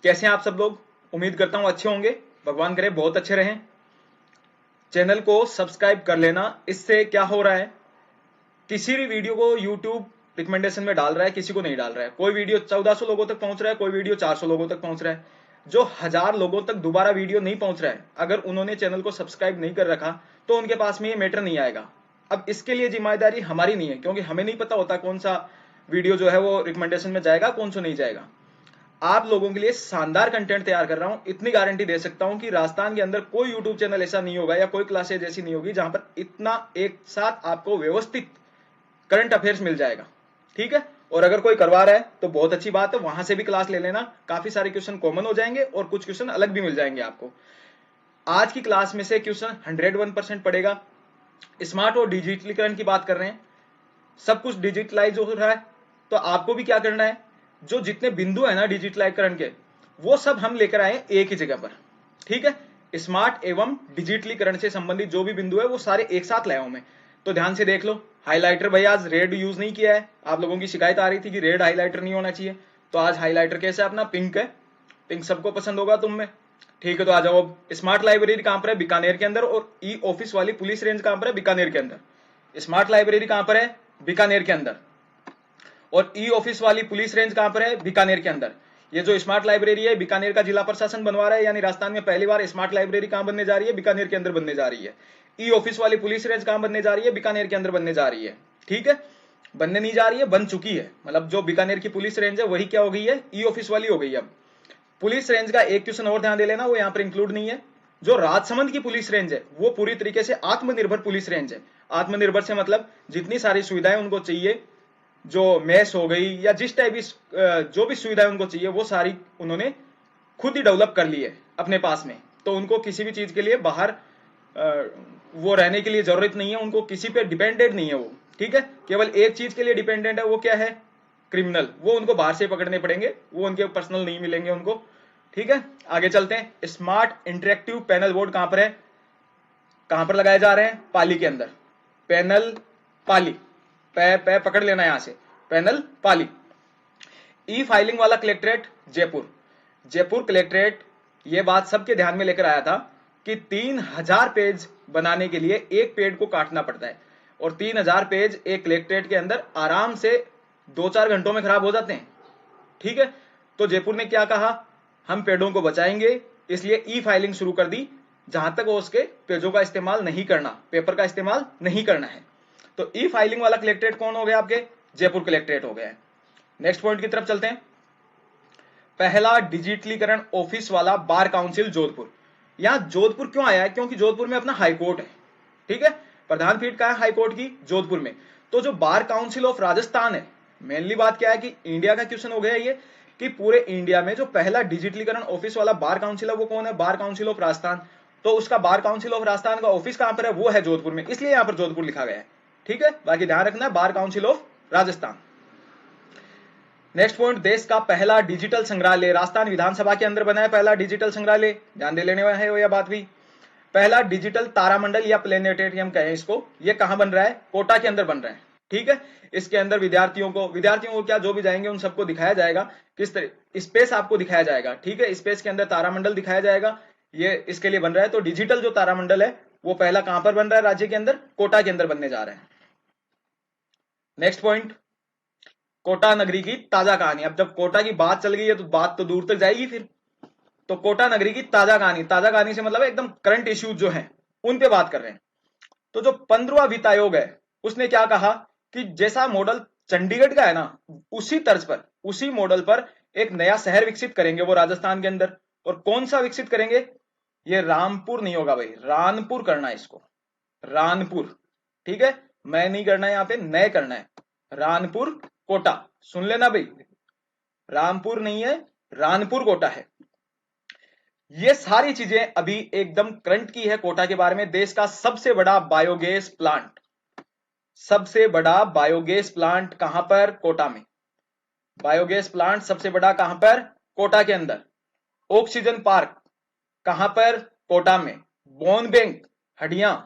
कैसे हैं आप सब लोग? उम्मीद करता हूं अच्छे होंगे, भगवान करे बहुत अच्छे रहें। चैनल को सब्सक्राइब कर लेना। इससे क्या हो रहा है, किसी भी वीडियो को यूट्यूब रिकमेंडेशन में डाल रहा है, किसी को नहीं डाल रहा है। कोई वीडियो 1400 लोगों तक पहुंच रहा है, कोई वीडियो 400 लोगों तक पहुंच रहा है। जो 1000 लोगों तक दोबारा वीडियो नहीं पहुंच रहा है, अगर उन्होंने चैनल को सब्सक्राइब नहीं कर रखा तो उनके पास में ये मैटर नहीं आएगा। अब इसके लिए जिम्मेदारी हमारी नहीं है, क्योंकि हमें नहीं पता होता कौन सा वीडियो जो है वो रिकमेंडेशन में जाएगा, कौन सा नहीं जाएगा। आप लोगों के लिए शानदार कंटेंट तैयार कर रहा हूं। इतनी गारंटी दे सकता हूं कि राजस्थान के अंदर कोई यूट्यूब चैनल ऐसा नहीं होगा या कोई क्लासेज ऐसी नहीं होगी जहां पर इतना एक साथ आपको व्यवस्थित करंट अफेयर्स मिल जाएगा। ठीक है, और अगर कोई करवा रहा है तो बहुत अच्छी बात है, वहां से भी क्लास ले लेना। काफी सारे क्वेश्चन कॉमन हो जाएंगे और कुछ क्वेश्चन अलग भी मिल जाएंगे आपको। आज की क्लास में से क्वेश्चन 101% पड़ेगा। स्मार्ट और डिजिटलीकरण की बात कर रहे हैं, सब कुछ डिजिटलाइज हो रहा है, तो आपको भी क्या करना है, जो जितने बिंदु है ना डिजिटलाइजकरण के, वो सब हम लेकर आए एक ही जगह पर। ठीक है, स्मार्ट एवं डिजिटलीकरण से संबंधित जो भी बिंदु है वो सारे एक साथ लाया हूं मैं। तो ध्यान से देख लो। हाइलाइटर भाई आज रेड यूज नहीं किया है, आप लोगों की शिकायत आ रही थी कि रेड हाइलाइटर नहीं होना चाहिए, तो आज हाइलाइटर कैसे अपना पिंक है। पिंक सबको पसंद होगा तुम में। ठीक है, तो आ जाओ। स्मार्ट लाइब्रेरी कहां पर है? बीकानेर के अंदर। और ई ऑफिस वाली पुलिस रेंज कहां पर है? बीकानेर के अंदर। स्मार्ट लाइब्रेरी कहां पर है? बीकानेर के अंदर। और ई ऑफिस वाली पुलिस रेंज कहां पर है? बीकानेर के अंदर। ये जो स्मार्ट लाइब्रेरी है बीकानेर का जिला प्रशासन बनवा रहा है, यानी राजस्थान में पहली बार स्मार्ट लाइब्रेरी कहां बनने जा रही है? बीकानेर के अंदर बनने जा रही है। ई ऑफिस वाली पुलिस रेंज कहां बनने जा रही है? बीकानेर के अंदर बनने जा रही है। ठीक है, बनने नहीं जा रही है, बन चुकी है। मतलब जो बीकानेर की पुलिस रेंज है वही क्या हो गई है? ई ऑफिस वाली हो गई है। अब पुलिस रेंज का एक क्वेश्चन और ध्यान दे लेना, वो यहाँ पर इंक्लूड नहीं है। जो राजसमंद की पुलिस रेंज है वो पूरी तरीके से आत्मनिर्भर पुलिस रेंज है। आत्मनिर्भर से मतलब जितनी सारी सुविधाएं उनको चाहिए, जो मैस हो गई या जिस टाइप जो भी सुविधाएं उनको चाहिए वो सारी उन्होंने खुद ही डेवलप कर ली है अपने पास में। तो उनको किसी भी चीज के लिए बाहर वो रहने के लिए जरूरत नहीं है, उनको किसी पे डिपेंडेंट नहीं है वो। ठीक है, केवल एक चीज के लिए डिपेंडेंट है, वो क्या है? क्रिमिनल। वो उनको बाहर से पकड़ने पड़ेंगे, वो उनके पर्सनल नहीं मिलेंगे उनको। ठीक है, आगे चलते हैं। स्मार्ट इंटरेक्टिव पैनल बोर्ड कहां पर है? कहां पर लगाए जा रहे हैं? पाली के अंदर। पैनल पाली, पै पकड़ लेना यहां से, पैनल पाली। ई फाइलिंग वाला कलेक्ट्रेट जयपुर। जयपुर कलेक्ट्रेट ये बात सबके ध्यान में लेकर आया था कि 3000 पेज बनाने के लिए एक पेड़ को काटना पड़ता है, और 3000 पेज एक कलेक्ट्रेट के अंदर आराम से 2-4 घंटों में खराब हो जाते हैं। ठीक है, तो जयपुर ने क्या कहा, हम पेड़ों को बचाएंगे, इसलिए ई फाइलिंग शुरू कर दी। जहां तक वो उसके पेजों का इस्तेमाल नहीं करना, पेपर का इस्तेमाल नहीं करना है। तो ई फाइलिंग वाला कलेक्ट्रेट कौन हो गया आपके? जयपुर कलेक्ट्रेट हो गया है। नेक्स्ट पॉइंट की तरफ चलते हैं। पहला डिजिटलीकरण ऑफिस वाला बार काउंसिल जोधपुर। यहां जोधपुर क्यों आया है? क्योंकि जोधपुर में अपना हाईकोर्ट है। ठीक है, प्रधान पीठ का है हाईकोर्ट की? जोधपुर में। तो जो बार काउंसिल ऑफ राजस्थान है, मेनली बात क्या है कि इंडिया का क्वेश्चन हो गया ये कि पूरे इंडिया में जो पहला डिजिटलीकरण ऑफिस वाला बार काउंसिल है वो कौन है? Bar council of Rajasthan. तो उसका बार काउंसिल ऑफ राजस्थान का ऑफिस कहां पर है? वो है जोधपुर में, इसलिए यहां पर जोधपुर लिखा गया है। ठीक है, बाकी ध्यान रखना है bar council of Rajasthan. Next point, देश का पहला डिजिटल संग्रहालय राजस्थान विधानसभा के अंदर बना है। पहला डिजिटल संग्रहालय, ध्यान दे लेने है यह बात भी। पहला डिजिटल तारामंडल या प्लेनेटेरियम कहें इसको, ये कहां बन रहा है? कोटा के अंदर बन रहा है। ठीक है, इसके अंदर विद्यार्थियों को क्या, जो भी जाएंगे उन सबको दिखाया जाएगा किस तरह स्पेस आपको दिखाया जाएगा। ठीक है, स्पेस के अंदर तारामंडल दिखाया जाएगा, ये इसके लिए बन रहा है। तो डिजिटल जो तारामंडल है वो पहला कहां पर बन रहा है? राज्य के अंदर, कोटा के अंदर बनने जा रहा है। नेक्स्ट पॉइंट, कोटा नगरी की ताजा कहानी। अब जब कोटा की बात चल गई है तो बात तो दूर तक जाएगी फिर। तो कोटा नगरी की ताजा कहानी, ताजा कहानी से मतलब एकदम करंट इश्यूज जो हैं उन पे बात कर रहे हैं। तो जो 15वां वित्त आयोग है उसने क्या कहा कि जैसा मॉडल चंडीगढ़ का है ना, उसी तर्ज पर, उसी मॉडल पर एक नया शहर विकसित करेंगे वो राजस्थान के अंदर। और कौन सा विकसित करेंगे? ये रामपुर नहीं होगा भाई, रानपुर करना है इसको, रानपुर। ठीक है, मैं नहीं करना है, यहां पे नए करना है। रानपुर कोटा, सुन लेना भाई, रामपुर नहीं है, रानपुर कोटा है। ये सारी चीजें अभी एकदम करंट की है कोटा के बारे में। देश का सबसे बड़ा बायोगैस प्लांट, सबसे बड़ा बायोगैस प्लांट कहां पर? कोटा में। बायोगैस प्लांट सबसे बड़ा कहां पर? कोटा के अंदर। ऑक्सीजन पार्क कहां पर? कोटा में। बोन बैंक हड्डियां,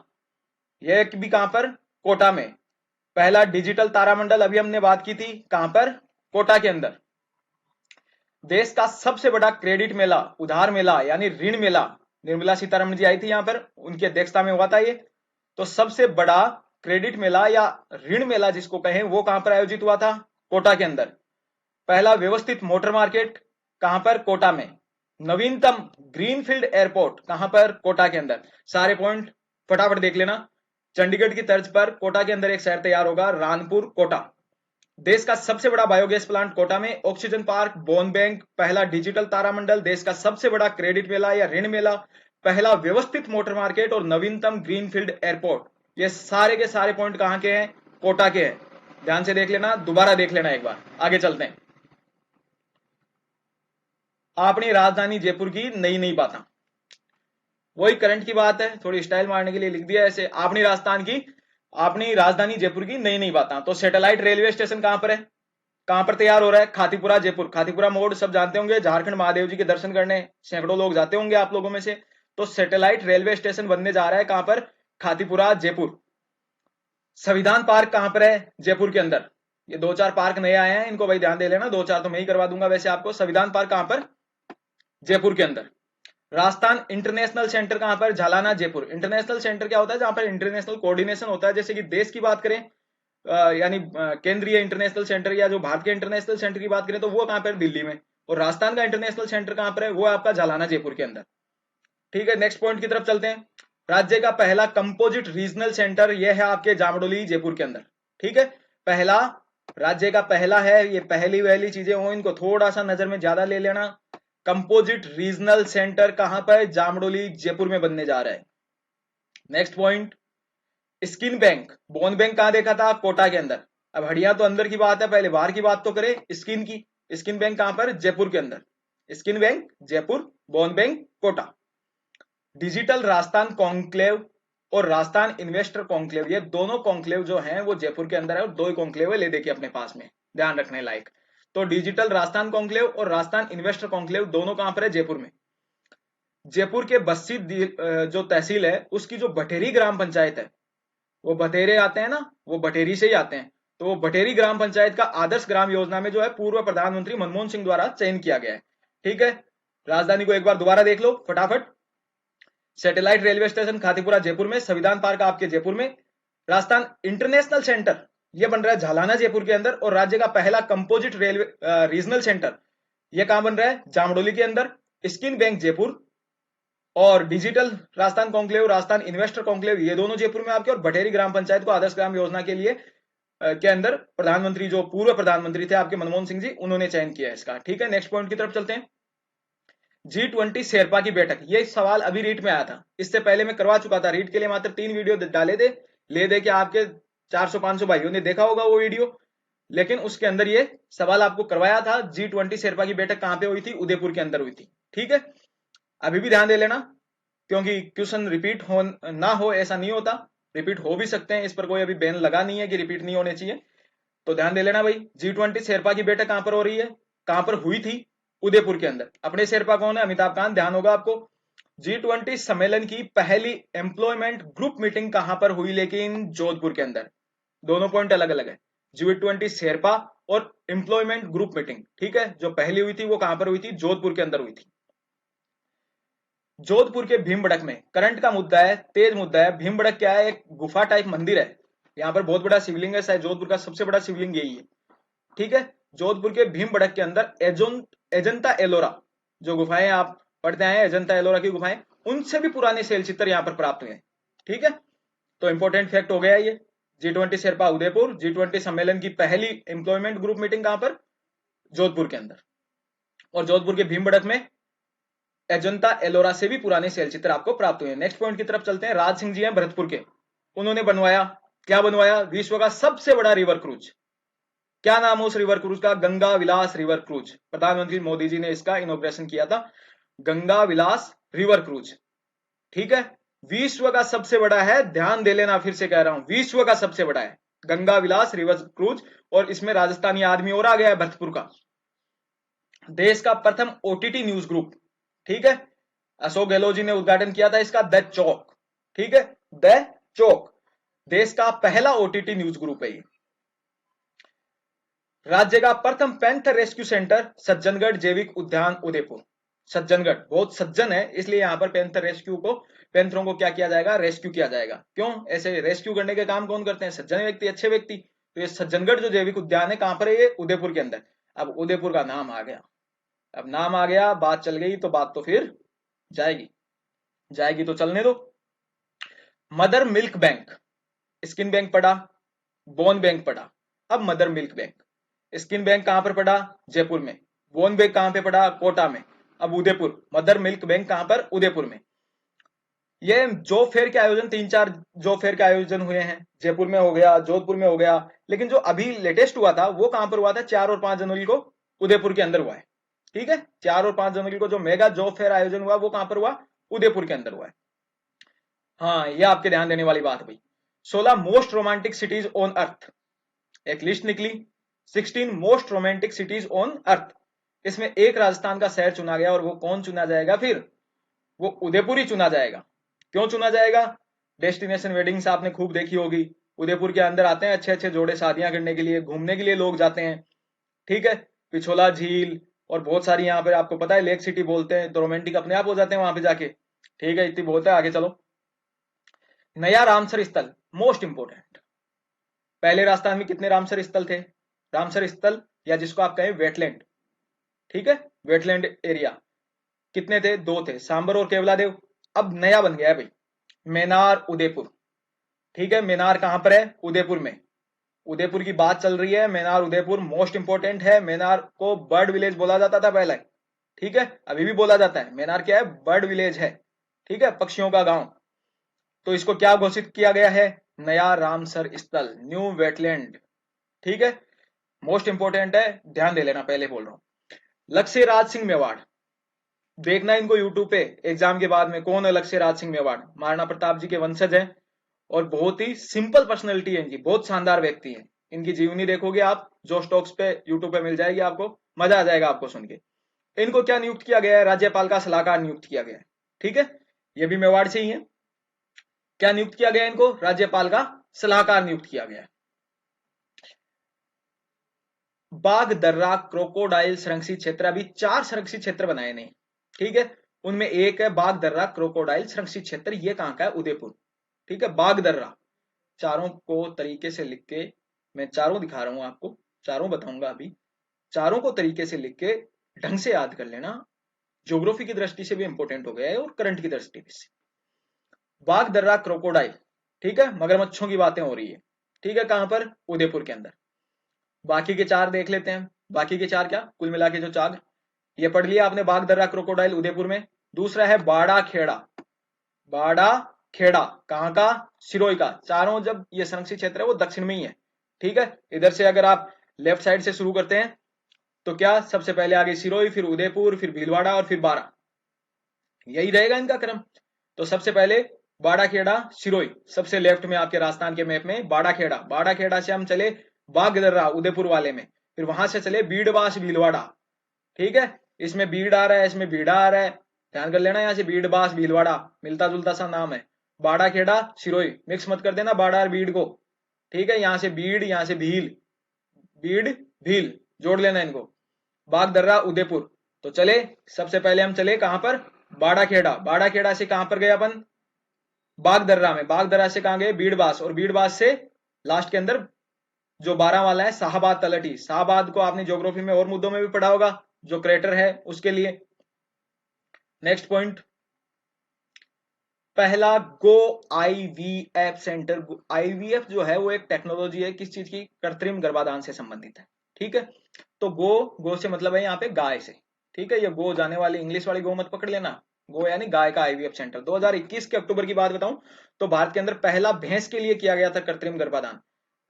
यह भी कहां पर? कोटा में। पहला डिजिटल तारामंडल अभी हमने बात की थी, कहां पर? कोटा के अंदर। देश का सबसे बड़ा क्रेडिट मेला, उधार मेला यानी ऋण मेला, निर्मला सीतारमण जी आई थी यहाँ पर, उनकी अध्यक्षता में हुआ था ये। तो सबसे बड़ा क्रेडिट मेला या ऋण मेला जिसको कहें वो कहां पर आयोजित हुआ था? कोटा के अंदर। पहला व्यवस्थित मोटर मार्केट कहां पर? कोटा में। नवीनतम ग्रीनफील्ड एयरपोर्ट कहां पर? कोटा के अंदर। सारे पॉइंट फटाफट देख लेना। चंडीगढ़ की तर्ज पर कोटा के अंदर एक शहर तैयार होगा, रानपुर कोटा। देश का सबसे बड़ा बायोगैस प्लांट कोटा में। ऑक्सीजन पार्क, बोन बैंक, पहला डिजिटल तारामंडल, देश का सबसे बड़ा क्रेडिट मेला या ऋण मेला, पहला व्यवस्थित मोटर मार्केट और नवीनतम ग्रीनफील्ड एयरपोर्ट, ये सारे के सारे पॉइंट कहां के हैं? कोटा के हैं। ध्यान से देख लेना, दोबारा देख लेना एक बार। आगे चलते हैं। अपनी राजधानी जयपुर की नई नई बातें, वही करंट की बात है, थोड़ी स्टाइल मारने के लिए लिख दिया ऐसे। अपनी राजधानी जयपुर की नई नई बातें। तो सैटेलाइट रेलवे स्टेशन कहां पर है? कहां पर तैयार हो रहा है? खातीपुरा जयपुर। खातीपुरा मोड़ सब जानते होंगे, झारखंड महादेव जी के दर्शन करने सैकड़ों लोग जाते होंगे आप लोगों में से। तो सैटेलाइट रेलवे स्टेशन बनने जा रहा है कहां पर? खातीपुरा जयपुर। संविधान पार्क कहां पर है? जयपुर के अंदर। ये 2-4 पार्क नए आए हैं, इनको भाई ध्यान दे लेना, 2-4 तो मैं ही करवा दूंगा वैसे आपको। संविधान पार्क कहां पर? जयपुर के अंदर। राजस्थान इंटरनेशनल सेंटर कहां पर? झालाना जयपुर। इंटरनेशनल सेंटर क्या होता है? जहां पर इंटरनेशनल कोऑर्डिनेशन होता है। जैसे कि देश की बात करें, यानी केंद्रीय इंटरनेशनल सेंटर या जो भारत के इंटरनेशनल सेंटर की बात करें तो वो कहां पर? दिल्ली में। और राजस्थान का इंटरनेशनल सेंटर कहां पर है? वो आपका झालाना जयपुर के अंदर। ठीक है, नेक्स्ट पॉइंट की तरफ चलते हैं। राज्य का पहला कंपोजिट रीजनल सेंटर यह है आपके जामडोली जयपुर के अंदर। ठीक है, पहला, राज्य का पहला है, ये पहली वहली चीजें हो, इनको थोड़ा सा नजर में ज्यादा ले लेना। कंपोजिट रीजनल सेंटर कहां पर? जामडोली जयपुर में बनने जा रहा है। Next point, skin bank, bone bank कहां देखा था? कोटा के अंदर। अब हड्डियां तो अंदर की बात है, पहले बाहर की बात तो करें स्किन की। स्किन बैंक कहां पर? जयपुर के अंदर। Skin bank Jaipur, bone bank Kota. Digital Rajasthan conclave और राजस्थान इन्वेस्टर कॉन्क्लेव, ये दोनों कॉन्क्लेव जो हैं वो जयपुर के अंदर है, और 2 ही कॉन्क्लेव है, ले देखिए अपने पास में, ध्यान रखने लायक। तो डिजिटल राजस्थान कॉन्क्लेव और राजस्थान इन्वेस्टर कॉन्क्लेव दोनों कहां पर है? जयपुर में। जयपुर के बस्सी जो तहसील है उसकी जो बटेरी ग्राम पंचायत है, वो बटेरे आते हैं ना, वो बटेरी से ही आते हैं। तो वो बटेरी ग्राम पंचायत का आदर्श ग्राम योजना में जो है पूर्व प्रधानमंत्री मनमोहन सिंह द्वारा चयन किया गया है। ठीक है, राजधानी को एक बार दोबारा देख लो फटाफट। Satellite railway station Khatipura Jaipur में, संविधान पार्क आपके जयपुर में, राजस्थान इंटरनेशनल सेंटर ये बन रहा है झालाना जयपुर के अंदर, और राज्य का पहला कंपोजिट रेलवे रीजनल सेंटर ये कहां बन रहा है? जामडोली के अंदर। स्किन बैंक जयपुर और digital Rajasthan conclave, Rajasthan investor conclave, ये दोनों जयपुर में आपके। और बटेरी ग्राम पंचायत को आदर्श ग्राम योजना के लिए के अंदर प्रधानमंत्री, जो पूर्व प्रधानमंत्री थे आपके मनमोहन सिंह जी, उन्होंने चयन किया है इसका। ठीक है, नेक्स्ट पॉइंट की तरफ चलते हैं। G20 शेरपा की बैठक, ये सवाल अभी रीट में आया था, इससे पहले मैं करवा चुका था। रीट के लिए मात्र 3 वीडियो डाले थे, ले दे के आपके 400-500 भाइयों ने देखा होगा वो वीडियो, लेकिन उसके अंदर ये सवाल आपको करवाया था। G20 शेरपा की बैठक कहां पे हुई थी? उदयपुर के अंदर हुई थी। ठीक है, अभी भी ध्यान दे लेना, क्योंकि क्वेश्चन रिपीट हो ना हो ऐसा नहीं होता, रिपीट हो भी सकते हैं, इस पर कोई अभी बैन लगा नहीं है कि रिपीट नहीं होने चाहिए। तो ध्यान दे लेना भाई। G20 शेरपा की बैठक कहां पर हो रही है, कहां पर हुई थी? उदयपुर के अंदर। अपने शेरपा कौन है? अमिताभ कांत, ध्यान होगा आपको। G20 सम्मेलन की पहली एम्प्लॉयमेंट ग्रुप मीटिंग कहां पर हुई? लेकिन जोधपुर के अंदर। दोनों पॉइंट अलग अलग है, G20 शेरपा और एम्प्लॉयमेंट ग्रुप मीटिंग। ठीक है, जो पहली हुई थी वो कहां पर हुई थी? जोधपुर के अंदर हुई थी। जोधपुर के भीमबड़क में करंट का मुद्दा है, तेज मुद्दा है। भीमबड़क क्या है? एक गुफा टाइप मंदिर है, यहाँ पर बहुत बड़ा शिवलिंग है, शायद जोधपुर का सबसे बड़ा शिवलिंग यही है। ठीक है, जोधपुर के भीमबड़क के अंदर अजंता एलोरा जो गुफाएं आप पढ़ते हैं, अजंता एलोरा की गुफाएं, उनसे भी पुराने शैल चित्र यहाँ पर प्राप्त हुए हैं। ठीक है, तो इंपॉर्टेंट फैक्ट हो गया ये। G20 शेरपा उदयपुर, G20 सम्मेलन की पहली एम्प्लॉयमेंट ग्रुप मीटिंग कहां पर? जोधपुर के अंदर। और जोधपुर के भीमबड़क में अजंता एलोरा से भी पुराने शैल चित्र आपको प्राप्त हुए हैं। नेक्स्ट पॉइंट की तरफ चलते हैं। राज सिंह जी हैं भरतपुर के, उन्होंने बनवाया, क्या बनवाया? विश्व का सबसे बड़ा रिवर क्रूज। क्या नाम है उस रिवर क्रूज का? गंगा विलास रिवर क्रूज। प्रधानमंत्री मोदी जी ने इसका इनॉग्रेशन किया था, गंगा विलास रिवर क्रूज। ठीक है, विश्व का सबसे बड़ा है, ध्यान दे लेना, फिर से कह रहा हूं, विश्व का सबसे बड़ा है गंगा विलास रिवर क्रूज। और इसमें राजस्थानी आदमी और आ गया है भरतपुर का। देश का प्रथम OTT न्यूज ग्रुप। ठीक है, अशोक गहलोत जी ने उद्घाटन किया था इसका, द चौक। ठीक है, द चौक देश का पहला OTT न्यूज ग्रुप है ये। राज्य का प्रथम पैंथर रेस्क्यू सेंटर सज्जनगढ़ जैविक उद्यान उदयपुर। सज्जनगढ़ बहुत सज्जन है, इसलिए यहाँ पर पैंथर रेस्क्यू को, पैंथरों को क्या किया जाएगा, रेस्क्यू किया जाएगा। क्यों ऐसे रेस्क्यू करने के काम कौन करते हैं, सज्जन व्यक्ति, अच्छे व्यक्ति। तो ये सज्जनगढ़ जो जैविक उद्यान है कहां पर है, ये उदयपुर के अंदर। अब उदयपुर का नाम आ गया, अब नाम आ गया, बात चल गई तो बात तो फिर जाएगी, जाएगी तो चलने दो। Mother milk bank, skin bank पड़ा, बोन बैंक पड़ा, अब mother milk bank. Skin bank कहां पर पड़ा, जयपुर में। बोन बैंक कहां पे पड़ा, कोटा में। अब उदयपुर, मदर मिल्क बैंक कहां पर, उदयपुर में। ये जॉब फेयर के आयोजन, 3-4 जॉब फेयर के आयोजन हुए हैं, जयपुर में हो गया, जोधपुर में हो गया, लेकिन जो अभी लेटेस्ट हुआ था वो कहां पर हुआ था, 4 और 5 जनवरी को उदयपुर के अंदर हुआ है। ठीक है, 4 और 5 जनवरी को जो मेगा जॉब फेयर आयोजन हुआ वो कहां पर हुआ, उदयपुर के अंदर हुआ है। हाँ, ये आपके ध्यान देने वाली बात भाई। 16 most romantic CTs on earth, एक लिस्ट निकली, 16 most romantic CTs on earth. इसमें एक राजस्थान का शहर चुना गया, और वो कौन चुना जाएगा फिर, वो उदयपुर ही चुना जाएगा। क्यों चुना जाएगा, डेस्टिनेशन वेडिंग्स आपने खूब देखी होगी, उदयपुर के अंदर आते हैं अच्छे अच्छे जोड़े शादियां करने के लिए, घूमने के लिए लोग जाते हैं। ठीक है, पिछोला झील और बहुत सारी यहाँ पे आपको पता है लेक सिटी बोलते हैं, तो रोमांटिक अपने आप हो जाते हैं वहां पे जाके। ठीक है, इतनी बहुत है, आगे चलो। नया रामसर स्थल, मोस्ट इंपोर्टेंट। पहले राजस्थान में कितने रामसर स्थल थे, रामसर स्थल या जिसको आप कहें वेटलैंड, ठीक है, वेटलैंड एरिया, कितने थे, 2 थे, सांबर और केवलादेव। अब नया बन गया है भाई, मेनार उदयपुर। ठीक है, मेनार कहां पर है, उदयपुर में। उदयपुर की बात चल रही है, मेनार उदयपुर मोस्ट इंपोर्टेंट है। मेनार को बर्ड विलेज बोला जाता था पहले, ठीक है, अभी भी बोला जाता है। मेनार क्या है, बर्ड विलेज है, ठीक है, पक्षियों का गांव। तो इसको क्या घोषित किया गया है, नया रामसर स्थल, न्यू वेटलैंड। ठीक है, मोस्ट इंपोर्टेंट है, ध्यान दे लेना, पहले बोल रहा हूं। लक्ष्य राज सिंह मेवाड़, देखना इनको यूट्यूब पे एग्जाम के बाद में, कौन है लक्ष्य राज सिंह मेवाड़, महाराणा प्रताप जी के वंशज हैं, और बहुत ही सिंपल पर्सनैलिटी है इनकी, बहुत शानदार व्यक्ति है। इनकी जीवनी देखोगे आप, जो स्टॉक्स पे यूट्यूब पे मिल जाएगी आपको, मजा आ जाएगा आपको सुन के। इनको क्या नियुक्त किया गया है, राज्यपाल का सलाहकार नियुक्त किया गया है। ठीक है, ये भी मेवाड़ से ही है। क्या नियुक्त किया गया इनको, राज्यपाल का सलाहकार नियुक्त किया गया है। बाघ दर्रा क्रोकोडाइल संरक्षित क्षेत्र, अभी 4 संरक्षित क्षेत्र बनाए नहीं, ठीक है, उनमें एक है बाघ दर्रा क्रोकोडाइल संरक्षित क्षेत्र। ये कहां का है, उदयपुर। ठीक है, बाघ दर्रा, चारों को तरीके से लिख के, मैं चारों दिखा रहा हूं आपको, चारों बताऊंगा अभी, चारों को तरीके से लिख के ढंग से याद कर लेना, ज्योग्राफी की दृष्टि से भी इंपॉर्टेंट हो गया है और करंट की दृष्टि से। बाघ दर्रा क्रोकोडाइल, ठीक है, मगरमच्छों की बातें हो रही है, ठीक है, कहां पर, उदयपुर के अंदर। बाकी के 4 देख लेते हैं, बाकी के 4 क्या, कुल मिला के जो 4, ये पढ़ लिया आपने, बाघ दर्रा क्रोकोडाइल उदयपुर में। दूसरा है बाड़ा खेड़ा, बाड़ा खेड़ा कहां का, सिरोही का। चारों जब ये संरक्षित क्षेत्र है वो दक्षिण में ही है। ठीक है, इधर से अगर आप लेफ्ट साइड से शुरू करते हैं तो क्या, सबसे पहले आगे सिरोही, फिर उदयपुर, फिर भीलवाड़ा और फिर बारा, यही रहेगा इनका क्रम। तो सबसे पहले बाड़ा खेड़ा सिरोही, सबसे लेफ्ट में आपके राजस्थान के मैप में बाड़ा खेड़ा, बाड़ा खेड़ा से हम चले बाघ दर्रा उदयपुर वाले में, फिर वहां से चले बीड़बास भीलवाड़ा। ठीक है, इसमें बीड़ आ रहा है, इसमें बीड़ा आ रहा है, ध्यान कर लेना, यहाँ से बीड़बास भीलवाड़ा मिलता जुलता सा नाम है। बाड़ा खेड़ा सिरोही, मिक्स मत कर देना बाड़ा और बीड़ को। ठीक है, यहाँ से बीड़, यहाँ से भील, बीड़ भील, जोड़ लेना इनको। बाघ दर्रा उदयपुर, तो चले, सबसे पहले हम चले कहां पर, बाड़ा खेड़ा। बाड़ा खेड़ा से कहां पर गए अपन, बाघ दर्रा में। बाघ दर्रा से कहां गए, बीड़बास, और बीड़बास से लास्ट के अंदर जो 12 वाला है शाहबाद तलहटी। शाहबाद को आपने ज्योग्राफी में और मुद्दों में भी पढ़ा होगा, जो क्रेटर है उसके लिए। नेक्स्ट पॉइंट, पहला गो आईवीएफ सेंटर। आईवीएफ जो है वो एक टेक्नोलॉजी है, किस चीज की, कृत्रिम गर्भाधान से संबंधित है। ठीक है, तो गो से मतलब है यहाँ पे गाय से। ठीक है, ये गो जाने वाली इंग्लिश वाली गो मत पकड़ लेना, गो यानी गाय का आईवीएफ सेंटर। 2021 के अक्टूबर की बात बताऊं तो भारत के अंदर पहला भैंस के लिए किया गया था कृत्रिम गर्भाधान।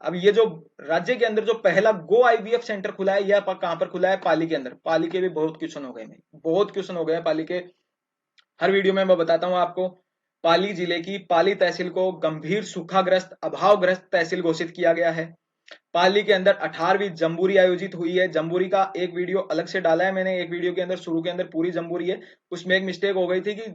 अब ये जो राज्य के अंदर जो पहला गो आईवीएफ सेंटर खुला है, यह कहां पर खुला है, पाली के अंदर। पाली के भी बहुत क्वेश्चन हो गए, बहुत क्वेश्चन हो गए पाली के, हर वीडियो में मैं बताता हूं आपको। पाली जिले की पाली तहसील को गंभीर सूखाग्रस्त अभावग्रस्त तहसील घोषित किया गया है। पाली के अंदर 18वीं जम्बूरी आयोजित हुई है। जम्बूरी का एक वीडियो अलग से डाला है मैंने, एक वीडियो के अंदर शुरू के अंदर पूरी जम्बूरी है, उसमें एक मिस्टेक हो गई थी कि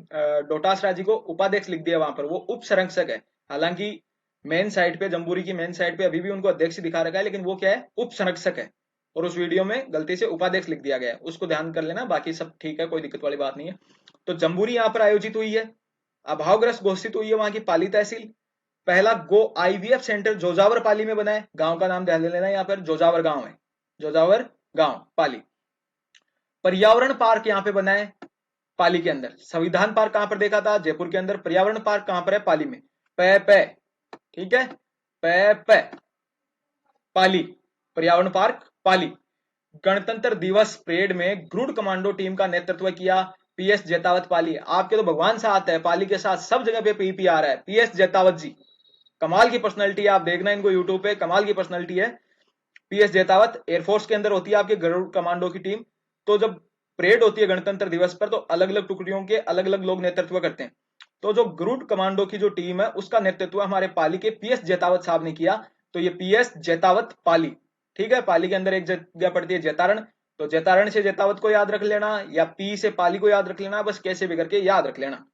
डोटासरा जी को उपाध्यक्ष लिख दिया वहां पर, वो उप संरक्षक है। हालांकि मेन साइड पे, जम्बूरी की मेन साइड पे अभी भी उनको अध्यक्ष दिखा रखा है, लेकिन वो क्या है, उप संरक्षक है। और उस वीडियो में गलती से उपाध्यक्ष लिख दिया गया है, उसको ध्यान कर लेना, बाकी सब ठीक है, कोई दिक्कत वाली बात नहीं है। तो जम्बूरी यहाँ पर आयोजित हुई है, अभावग्रस्त घोषित हुई है वहां की पाली तहसील। पहला गो आईवीएफ सेंटर जोजावर पाली में बना है, गांव का नाम ध्यान लेना, यहाँ पर जोजावर गांव है, जोजावर गांव पाली। पर्यावरण पार्क यहाँ पे बना है पाली के अंदर। संविधान पार्क कहां पर देखा था, जयपुर के अंदर। पर्यावरण पार्क कहां पर है, पाली में, पे ठीक है, पे पाली, पर्यावरण पार्क पाली। गणतंत्र दिवस परेड में ग्रुड कमांडो टीम का नेतृत्व किया पीएस जैतावत पाली। आपके तो भगवान साथ है, पाली के साथ सब जगह पे पीपी आ रहा है, पीएस जैतावत जी, कमाल की पर्सनैलिटी है, आप देखना इनको यूट्यूब पे, कमाल की पर्सनैलिटी है। पीएस जैतावत एयरफोर्स के अंदर होती है आपके गरुड़ कमांडो की टीम। तो जब परेड होती है गणतंत्र दिवस पर, तो अलग अलग टुकड़ियों के अलग अलग लोग नेतृत्व करते हैं। तो जो गरुड़ कमांडो की जो टीम है उसका नेतृत्व हमारे पाली के पीएस जैतावत साहब ने किया। तो ये पीएस जैतावत पाली, ठीक है। पाली के अंदर एक जगह पड़ती है जैतारण, तो जैतारण से जैतावत को याद रख लेना, या पी से पाली को याद रख लेना, बस कैसे भी करके याद रख लेना।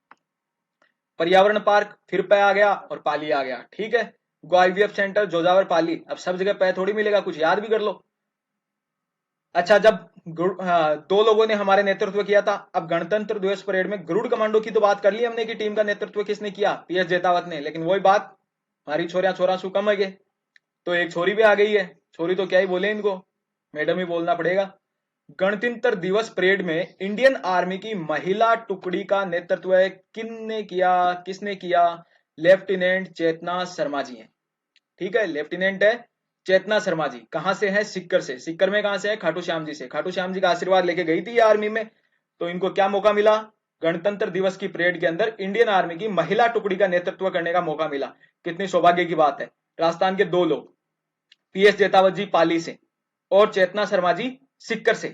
पर्यावरण पार्क फिर पे आ गया और पाली आ गया, ठीक है। आईवीएफ सेंटर जोजावर पाली, अब सब जगह पे थोड़ी मिलेगा, कुछ याद भी कर लो। अच्छा, जब दो लोगों ने हमारे नेतृत्व किया था, अब गणतंत्र दिवस परेड में गरुड़ कमांडो की तो बात कर ली हमने कि टीम का नेतृत्व किसने किया, पीएस जैतावत ने, लेकिन वही बात, हमारी छोरियां छोरा सु कम है गए, तो एक छोरी भी आ गई है। छोरी तो क्या ही बोले, इनको मैडम ही बोलना पड़ेगा। गणतंत्र दिवस परेड में इंडियन आर्मी की महिला टुकड़ी का नेतृत्व किसने किया, किसने किया, लेफ्टिनेंट चेतना शर्मा जी है, ठीक है। लेफ्टिनेंट है चेतना शर्मा जी, कहां से है, सिक्कर से। सिक्कर में कहां से है, खाटू श्याम जी से। खाटू श्याम जी का आशीर्वाद लेके गई थी आर्मी में, तो इनको क्या मौका मिला, गणतंत्र दिवस की परेड के अंदर इंडियन आर्मी की महिला टुकड़ी का नेतृत्व करने का मौका मिला। कितनी सौभाग्य की बात है। राजस्थान के दो लोग, पीएस जैतावत जी पाली से और चेतना शर्मा जी सिक्कर से,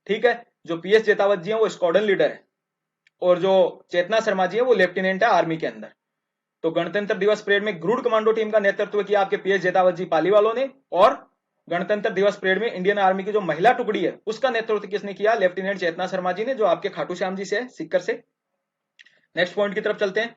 ठीक है। जो पीएस जैतावत जी है वो स्क्वाड्रन लीडर है, और जो चेतना शर्मा जी है वो लेफ्टिनेंट है आर्मी के अंदर। तो गणतंत्र दिवस परेड में गरुड़ कमांडो टीम का नेतृत्व किया आपके पीएस जैतावत जी पाली वालों ने, और गणतंत्र दिवस परेड में इंडियन आर्मी की जो महिला टुकड़ी है उसका नेतृत्व किसने किया, लेफ्टिनेंट चेतना शर्मा जी ने, जो आपके खाटू श्याम जी से है, सिक्कर से। नेक्स्ट पॉइंट की तरफ चलते हैं।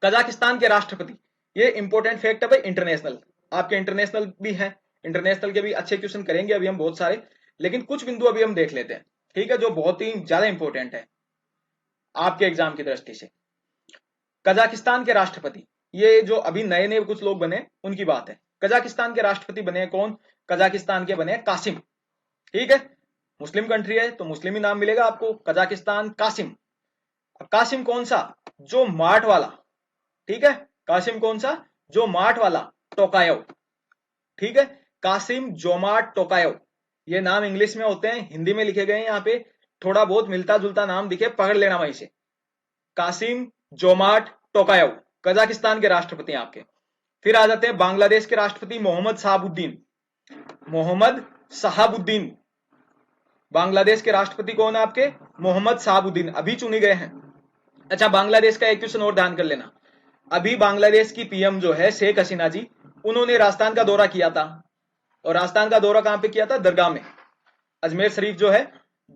कजाकिस्तान के राष्ट्रपति, ये इंपॉर्टेंट फैक्ट है भाई, इंटरनेशनल, आपके इंटरनेशनल भी है, इंटरनेशनल के भी अच्छे क्वेश्चन करेंगे अभी हम बहुत सारे, लेकिन कुछ बिंदु अभी हम देख लेते हैं, ठीक है, जो बहुत ही ज्यादा इंपॉर्टेंट है आपके एग्जाम की दृष्टि से। कजाकिस्तान के राष्ट्रपति, ये जो अभी नए नए कुछ लोग बने उनकी बात है। कजाकिस्तान के राष्ट्रपति बने कौन, कजाकिस्तान के बने कासिम, ठीक है। मुस्लिम कंट्री है तो मुस्लिम ही नाम मिलेगा आपको, कजाकिस्तान कासिम। अब कासिम कौन सा, जो मार्ट वाला, ठीक है। कासिम कौन सा, जो मार्ट वाला, टोकायव, ठीक है। कासिम जोमार्ट टोकायव, ये नाम इंग्लिश में होते हैं, हिंदी में लिखे गए हैं, यहाँ पे थोड़ा बहुत मिलता जुलता नाम दिखे पकड़ लेना वहीं से। कासिम जोमार्ट टोकायव कजाकिस्तान के राष्ट्रपति हैं आपके। फिर आ जाते हैं बांग्लादेश के राष्ट्रपति मोहम्मद शहाबुद्दीन, मोहम्मद शहाबुद्दीन। बांग्लादेश के राष्ट्रपति कौन है आपके, मोहम्मद शहाबुद्दीन, अभी चुने गए हैं। अच्छा, बांग्लादेश का एक क्वेश्चन और ध्यान कर लेना, अभी बांग्लादेश की पीएम जो है शेख हसीना जी, उन्होंने राजस्थान का दौरा किया था, और राजस्थान का दौरा कहां पे किया था, दरगाह में, अजमेर शरीफ जो है,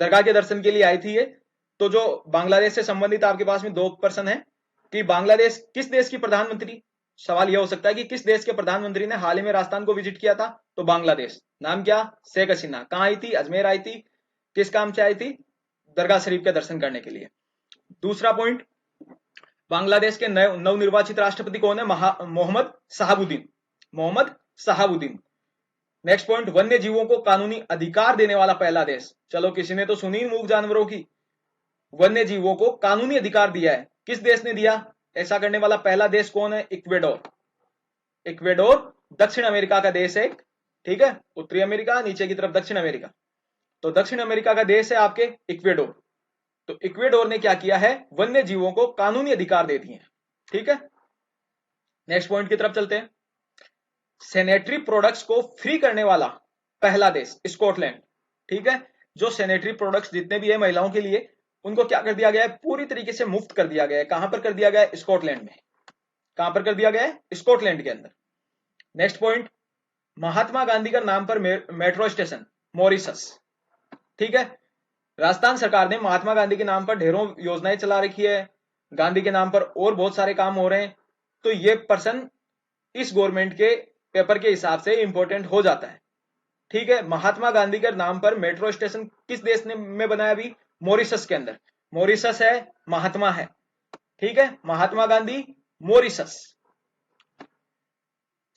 दरगाह के दर्शन के लिए आई थी ये। तो जो बांग्लादेश से संबंधित आपके पास में दो पर्सन है कि बांग्लादेश किस देश की प्रधानमंत्री, सवाल यह हो सकता है कि किस देश के प्रधानमंत्री ने हाल ही में राजस्थान को विजिट किया था, तो बांग्लादेश, नाम क्या, शेख हसीना। कहां आई थी, अजमेर आई थी, किस काम से आई थी, दरगाह शरीफ के दर्शन करने के लिए। दूसरा पॉइंट, बांग्लादेश के नवनिर्वाचित राष्ट्रपति कौन है, मोहम्मद शहाबुद्दीन, मोहम्मद शहाबुद्दीन। नेक्स्ट पॉइंट, वन्य जीवों को कानूनी अधिकार देने वाला पहला देश, चलो किसी ने तो सुनी मूक जानवरों की, वन्य जीवों को कानूनी अधिकार दिया है, किस देश ने दिया, ऐसा करने वाला पहला देश कौन है, इक्वेडोर। इक्वेडोर दक्षिण अमेरिका का देश है, ठीक है, उत्तरी अमेरिका, नीचे की तरफ दक्षिण अमेरिका, तो दक्षिण अमेरिका का देश है आपके इक्वेडोर। तो इक्वेडोर ने क्या किया है, वन्य जीवों को कानूनी अधिकार दे दिए हैं, ठीक है। नेक्स्ट पॉइंट की तरफ चलते हैं। सैनिटरी प्रोडक्ट्स को फ्री करने वाला पहला देश स्कॉटलैंड, ठीक है। जो सैनिटरी प्रोडक्ट्स जितने भी है महिलाओं के लिए, उनको क्या कर दिया गया है, पूरी तरीके से मुफ्त कर दिया गया है। कहां पर कर दिया गया है, स्कॉटलैंड में। कहां पर कर दिया गया है, स्कॉटलैंड के अंदर। नेक्स्ट पॉइंट, महात्मा गांधी का नाम पर मेट्रो स्टेशन मॉरिशस, ठीक है। राजस्थान सरकार ने महात्मा गांधी के नाम पर ढेरों योजनाएं चला रखी है, गांधी के नाम पर और बहुत सारे काम हो रहे हैं, तो ये पर्सन इस गवर्नमेंट के पेपर के हिसाब से इंपॉर्टेंट हो जाता है। ठीक है। महात्मा गांधी के नाम पर मेट्रो स्टेशन किस देश ने में बनाया अभी? मॉरिशस के अंदर। मॉरिशस है, महात्मा है, ठीक है, महात्मा गांधी, मॉरिशस।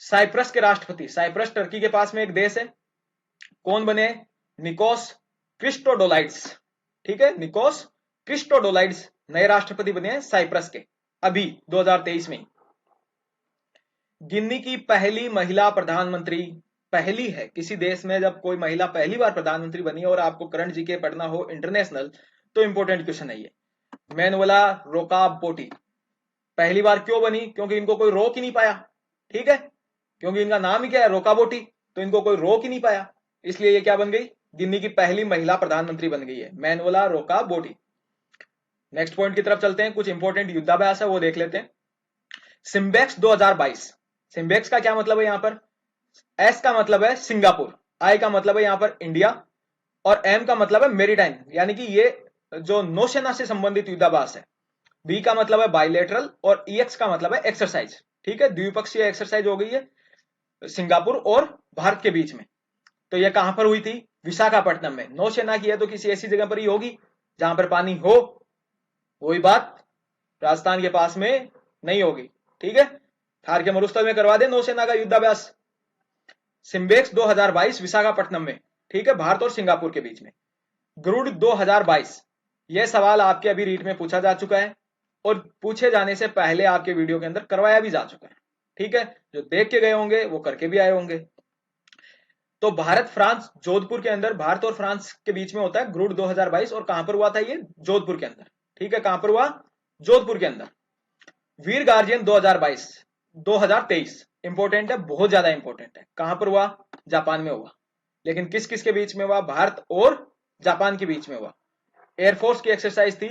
साइप्रस के राष्ट्रपति, साइप्रस टर्की के पास में एक देश है, कौन बने? निकोस क्रिस्टोडोलाइड्स, ठीक है, निकोस क्रिस्टोडोलाइड्स नए राष्ट्रपति बने हैं साइप्रस के, अभी 2023 में। गिनी की पहली महिला प्रधानमंत्री, पहली है किसी देश में जब कोई महिला पहली बार प्रधानमंत्री बनी और आपको करंट जीके पढ़ना हो इंटरनेशनल, तो इंपॉर्टेंट क्वेश्चन है ये। मैनुअला रोकाबोटी पहली बार क्यों बनी? क्योंकि इनको कोई रोक ही नहीं पाया, ठीक है, क्योंकि इनका नाम ही क्या है, रोकाबोटी, तो इनको कोई रोक ही नहीं पाया, इसलिए ये क्या बन गई? गिनी की पहली महिला प्रधानमंत्री बन गई है, मैनुअला रोकाबोटी। नेक्स्ट पॉइंट की तरफ चलते हैं, कुछ इंपॉर्टेंट युद्धाभ्यास है वो देख लेते हैं। सिम्बेक्स 2022, सिम्बेक्स का क्या मतलब है यहाँ पर? एस का मतलब है सिंगापुर, आई का मतलब है यहाँ पर इंडिया, और एम का मतलब है मेरीटाइम, यानी कि ये जो नौसेना से संबंधित युद्धाभ्यास है। बी का मतलब है बाइलेटरल, और ईएक्स का मतलब है एक्सरसाइज, ठीक है, द्विपक्षीय एक्सरसाइज हो गई है सिंगापुर और भारत के बीच में। तो यह कहां पर हुई थी? विशाखापट्टनम में। नौसेना की है तो किसी ऐसी जगह पर ही होगी जहां पर पानी हो, वही बात राजस्थान के पास में नहीं होगी, ठीक है, थार के मरुस्थल में करवा दे नौसेना का युद्धाभ्यास। सिम्बेक्स 2022 विशाखापट्टनम में, ठीक है, भारत और सिंगापुर के बीच में। गरुड़ 2022, यह सवाल आपके अभी रीट में पूछा जा चुका है और पूछे जाने से पहले आपके वीडियो के अंदर करवाया भी जा चुका है, ठीक है, जो देख के गए होंगे वो करके भी आए होंगे। तो भारत फ्रांस जोधपुर के अंदर, भारत और फ्रांस के बीच में होता है गरुड़ 2022, और कहां पर हुआ था ये? जोधपुर के अंदर, ठीक है, कहां पर हुआ? जोधपुर के अंदर। वीर गार्जियन 2023 इंपॉर्टेंट है, बहुत ज्यादा इंपॉर्टेंट है, कहां पर हुआ? जापान में हुआ, लेकिन किस किस के बीच में हुआ? भारत और जापान के बीच में हुआ। एयरफोर्स की एक्सरसाइज थी,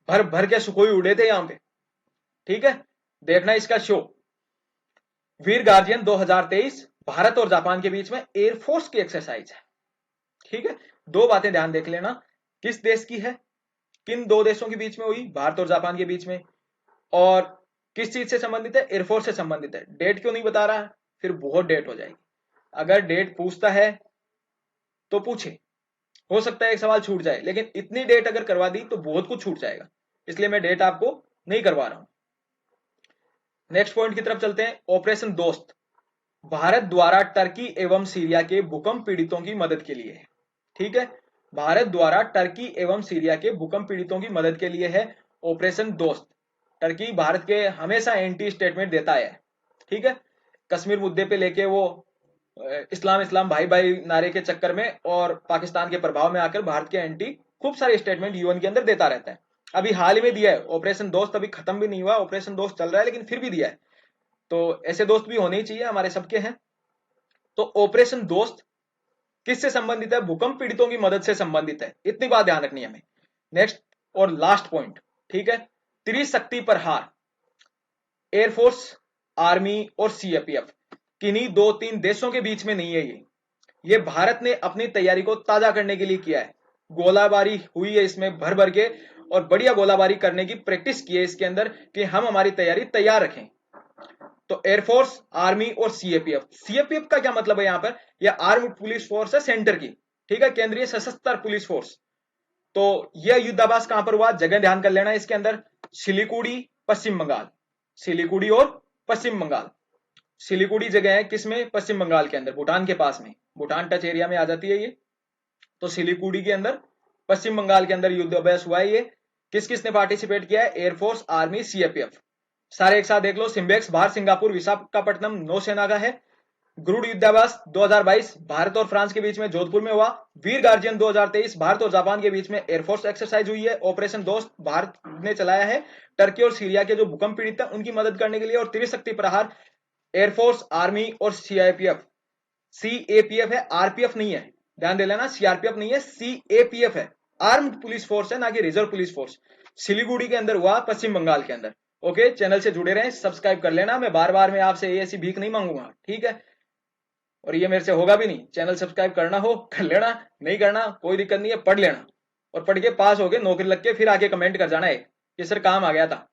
भर भर के सुखोई उड़े थे यहां पे, ठीक है, देखना इसका शो। वीर गार्जियन 2023 भारत और जापान के बीच में एयरफोर्स की एक्सरसाइज है, ठीक है। दो बातें ध्यान देख लेना, किस देश की है, किन दो देशों के बीच में हुई? भारत और जापान के बीच में, और किस चीज से संबंधित है? एयरफोर्स से संबंधित है। डेट क्यों नहीं बता रहा है? फिर बहुत डेट हो जाएगी, अगर डेट पूछता है तो पूछे, हो सकता है एक सवाल छूट जाए, लेकिन इतनी डेट अगर करवा दी तो बहुत कुछ छूट जाएगा, इसलिए मैं डेट आपको नहीं करवा रहा हूं। नेक्स्ट पॉइंट की तरफ चलते हैं, ऑपरेशन दोस्त, भारत द्वारा टर्की एवं सीरिया के भूकंप पीड़ितों की मदद के लिए है, ठीक है, भारत द्वारा टर्की एवं सीरिया के भूकंप पीड़ितों की मदद के लिए है ऑपरेशन दोस्त। टर्की भारत के हमेशा एंटी स्टेटमेंट देता है, ठीक है, कश्मीर मुद्दे पे लेके वो इस्लाम इस्लाम भाई भाई नारे के चक्कर में और पाकिस्तान के प्रभाव में आकर भारत के एंटी खूब सारे स्टेटमेंट यूएन के अंदर देता रहता है। अभी हाल ही में दिया है ऑपरेशन दोस्त, अभी खत्म भी नहीं हुआ, ऑपरेशन दोस्त चल रहा है, लेकिन फिर भी दिया है, तो ऐसे दोस्त भी होने ही चाहिए, हमारे सबके हैं। तो ऑपरेशन दोस्त किससे संबंधित है? भूकंप पीड़ितों की मदद से संबंधित है, इतनी बात ध्यान रखनी है हमें। नेक्स्ट और लास्ट पॉइंट, ठीक है, त्रिशक्ति पर हार, एयरफोर्स, आर्मी और सीआरपीएफ, किन्हीं दो तीन देशों के बीच में नहीं है ये भारत ने अपनी तैयारी को ताजा करने के लिए किया है, गोलाबारी हुई है इसमें भर भर के, और बढ़िया गोलाबारी करने की प्रैक्टिस की है इसके अंदर, कि हम हमारी तैयारी तैयार रखें। तो एयरफोर्स, आर्मी और सीएपीएफ, सीएपीएफ का क्या मतलब है यहाँ पर? यह आर्म्ड पुलिस फोर्स है सेंटर की, ठीक है, केंद्रीय सशस्त्र पुलिस फोर्स। तो यह युद्धाभ्यास कहां पर हुआ? जगह ध्यान कर लेना इसके अंदर, सिलीगुड़ी, पश्चिम बंगाल, सिलीगुड़ी और पश्चिम बंगाल। सिलीगुड़ी जगह है किसमें? पश्चिम बंगाल के अंदर, भूटान के पास में, भूटान टच एरिया में आ जाती है ये। तो सिलीगुड़ी के अंदर, पश्चिम बंगाल के अंदर युद्धाभ्यास हुआ है ये। किस किस ने पार्टिसिपेट किया है? Air force, army, CAPF. सारे एक साथ देख लो, सिम्बेक्स भारत, सिंगापुर, विशाखापट्टनम नौसेना का है। गरुड़ युद्धाभ्यास 2022 भारत और फ्रांस के बीच में जोधपुर में हुआ। वीर गार्जियन 2023 भारत और जापान के बीच में एयरफोर्स एक्सरसाइज हुई है। ऑपरेशन दोस्त भारत ने चलाया है टर्की और सीरिया के जो भूकंप पीड़ित है उनकी मदद करने के लिए। और त्रिशक्ति प्रहार एयरफोर्स, आर्मी और सीआईपीएफ, सीएपीएफ है, आरपीएफ नहीं है, ध्यान दे लेना, सीआरपीएफ नहीं है, सीएपीएफ है, आर्म्ड पुलिस फोर्स है, ना कि रिजर्व पुलिस फोर्स। सिलीगुड़ी के अंदर हुआ, पश्चिम बंगाल के अंदर। ओके, चैनल से जुड़े रहें, सब्सक्राइब कर लेना, मैं बार बार में आपसे ऐसी भीख नहीं मांगूंगा, ठीक है, और ये मेरे से होगा भी नहीं। चैनल सब्सक्राइब करना हो कर लेना, नहीं करना कोई दिक्कत नहीं है, पढ़ लेना, और पढ़ के पास हो गए, नौकरी लग के फिर आके कमेंट कर जाना है कि सर काम आ गया था।